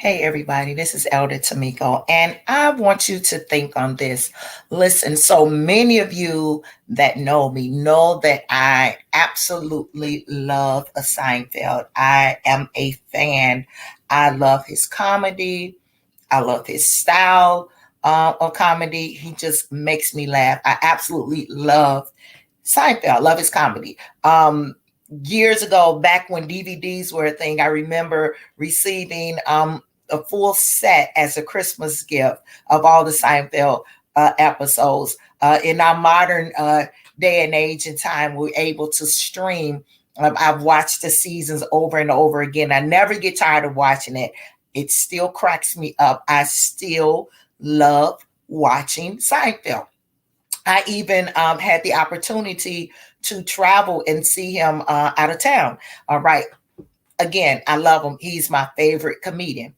Hey, everybody, this is Elder Tamiko, and I want you to think on this. Listen, so many of you that know me know that I absolutely love a Seinfeld. I am a fan. I love his comedy, I love his style of comedy. He just makes me laugh. I absolutely love Seinfeld. I love his comedy. Years ago, back when DVDs were a thing, I remember receiving a full set as a Christmas gift of all the Seinfeld episodes. In our modern day and age and time, we're able to stream. I've watched the seasons over and over again. I never get tired of watching it. It still cracks me up. I still love watching Seinfeld. I even had the opportunity to travel and see him out of town. All right. Again, I love him. He's my favorite comedian.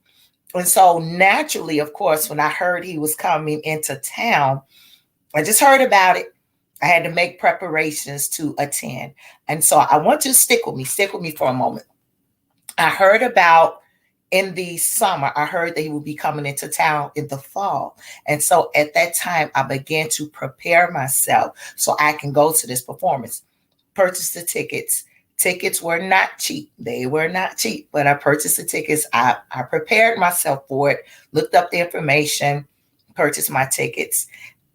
And so naturally, of course, when I heard he was coming into town, I just heard about it. I had to make preparations to attend. And so I want you to stick with me for a moment. I heard about in the summer, I heard that he would be coming into town in the fall. And so at that time, I began to prepare myself so I can go to this performance, purchase the tickets. Tickets were not cheap. They were not cheap, but I purchased the tickets. I prepared myself for it, looked up the information, purchased my tickets,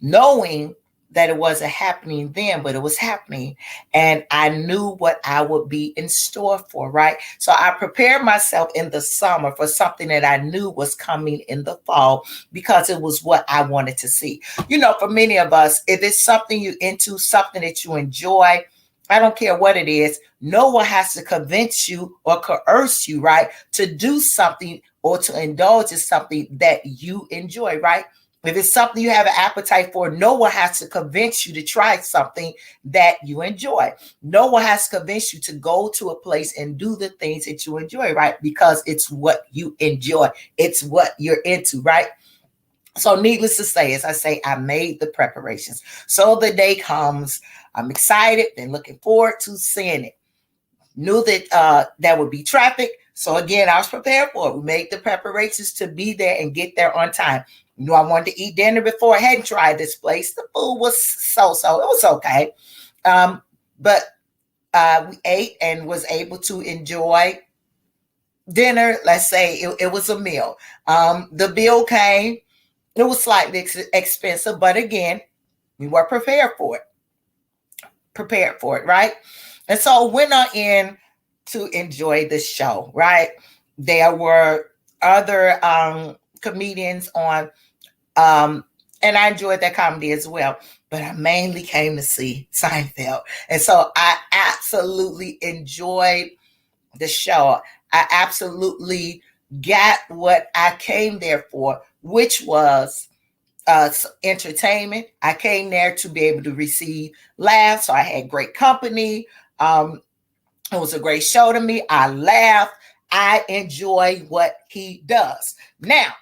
knowing that it wasn't happening then, but it was happening. And I knew what I would be in store for, right? So I prepared myself in the summer for something that I knew was coming in the fall because it was what I wanted to see. You know, for many of us, if it's something you're into, something that you enjoy, I don't care what it is, no one has to convince you or coerce you, right, to do something or to indulge in something that you enjoy, right? If it's something you have an appetite for, no one has to convince you to try something that you enjoy. No one has to convince you to go to a place and do the things that you enjoy, right? Because it's what you enjoy. It's what you're into, right? So needless to say, as I say, I made the preparations. So the day comes, I'm excited and looking forward to seeing it. Knew that there would be traffic. So again, I was prepared for it. We made the preparations to be there and get there on time. You know, I wanted to eat dinner before I hadn't tried this place. The food was so-so. It was okay. But we ate and was able to enjoy dinner. Let's say it was a meal. The bill came. It was slightly expensive, but again, we were prepared for it. Prepared for it, right? And so went on in to enjoy the show, right? There were other comedians on, and I enjoyed that comedy as well. But I mainly came to see Seinfeld. And so I absolutely enjoyed the show. I absolutely got what I came there for, which was entertainment. I came there to be able to receive laughs. So I had great company. It was a great show to me. I laughed. I enjoy what he does. Now,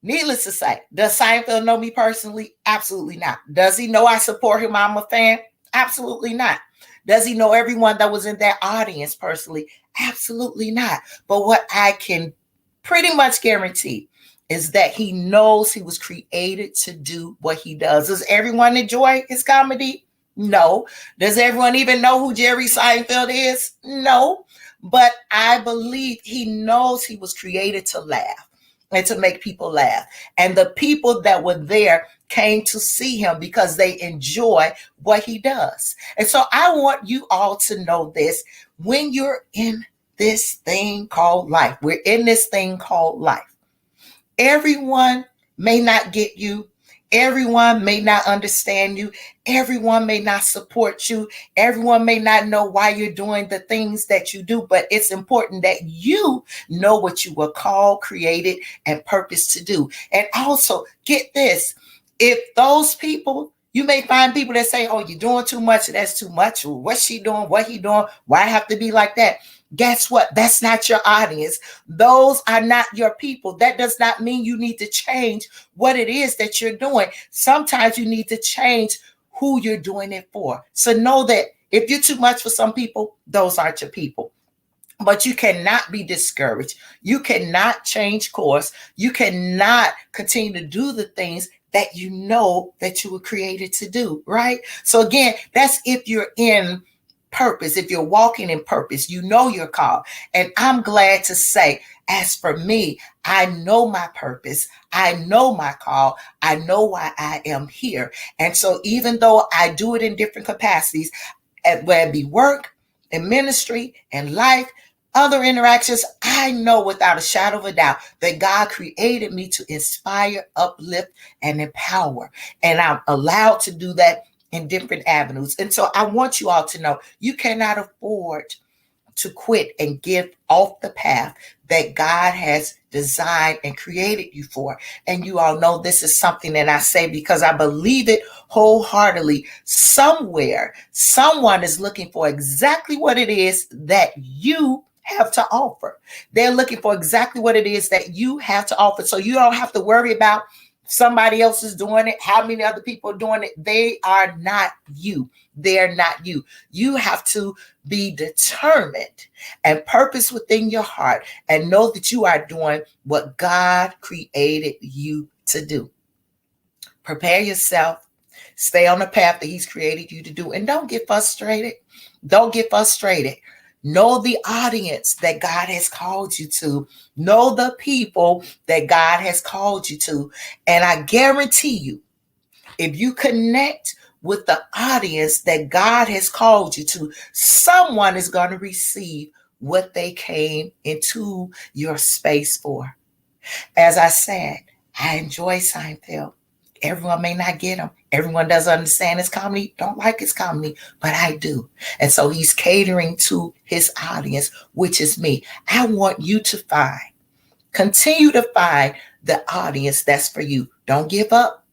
needless to say, does Seinfeld know me personally? Absolutely not. Does he know I support him? I'm a fan? Absolutely not. Does he know everyone that was in that audience personally? Absolutely not. But what I can pretty much guarantee is that he knows he was created to do what he does. Does everyone enjoy his comedy? No. Does everyone even know who Jerry Seinfeld is? No. But I believe he knows he was created to laugh and to make people laugh. And the people that were there came to see him because they enjoy what he does. And so I want you all to know this. When you're in this thing called life, we're in this thing called life. Everyone may not get you. Everyone may not understand you. Everyone may not support you. Everyone may not know why you're doing the things that you do, but it's important that you know what you were called, created, and purposed to do. And also, get this, if those people, you may find people that say, oh, you're doing too much, that's too much. What's she doing? What he doing? Why have to be like that? Guess what? That's not your audience. Those are not your people. That does not mean you need to change what it is that you're doing. Sometimes you need to change who you're doing it for. So know that if you're too much for some people, those aren't your people. But you cannot be discouraged. You cannot change course. You cannot continue to do the things that you know that you were created to do, right? So again, that's if you're in purpose, if you're walking in purpose, you know your call. And I'm glad to say, as for me, I know my purpose. I know my call. I know why I am here. And so even though I do it in different capacities, whether it be work, in ministry, in life, other interactions, I know without a shadow of a doubt that God created me to inspire, uplift, and empower. And I'm allowed to do that in different avenues. And so I want you all to know you cannot afford to quit and give off the path that God has designed and created you for. And you all know this is something that I say because I believe it wholeheartedly. Somewhere, someone is looking for exactly what it is that you have to offer. They're looking for exactly what it is that you have to offer. So you don't have to worry about somebody else is doing it, how many other people are doing it. They are not you. They're not you. You have to be determined and purpose within your heart and know that you are doing what God created you to do. Prepare yourself. Stay on the path that He's created you to do. And don't get frustrated. Don't get frustrated. Know the audience that God has called you to. Know the people that God has called you to. And I guarantee you, if you connect with the audience that God has called you to, someone is going to receive what they came into your space for. As I said, I enjoy Seinfeld. Everyone may not get him. Everyone doesn't understand his comedy, don't like his comedy, but I do. And so he's catering to his audience, which is me. I want you to continue to find the audience that's for you. Don't give up.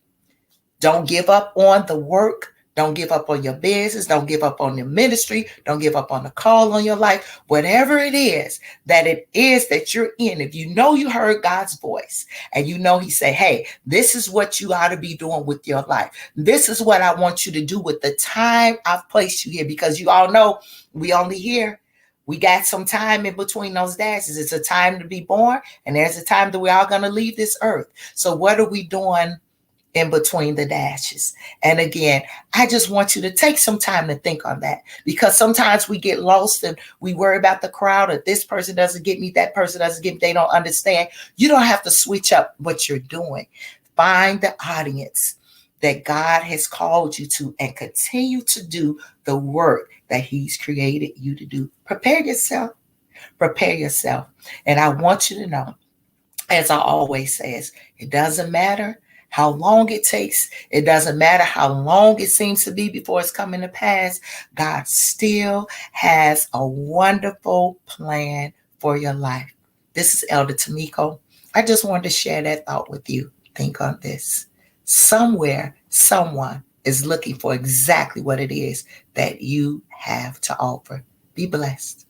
Don't give up on the work. Don't give up on your business. Don't give up on your ministry. Don't give up on the call on your life. Whatever it is that you're in, if you know you heard God's voice and you know He said, hey, this is what you ought to be doing with your life. This is what I want you to do with the time I've placed you here, because you all know we only here. We got some time in between those dashes. It's a time to be born, and there's a time that we're all going to leave this earth. So what are we doing in between the dashes? And again, I just want you to take some time to think on that, because sometimes we get lost and we worry about the crowd. If this person doesn't get me, that person doesn't get me, they don't understand. You don't have to switch up what you're doing. Find the audience that God has called you to and continue to do the work that He's created you to do. Prepare yourself. Prepare yourself. And I want you to know, as I always says, it doesn't matter how long it takes. It doesn't matter how long it seems to be before it's coming to pass. God still has a wonderful plan for your life. This is Elder Tamiko. I just wanted to share that thought with you. Think on this. Somewhere, someone is looking for exactly what it is that you have to offer. Be blessed.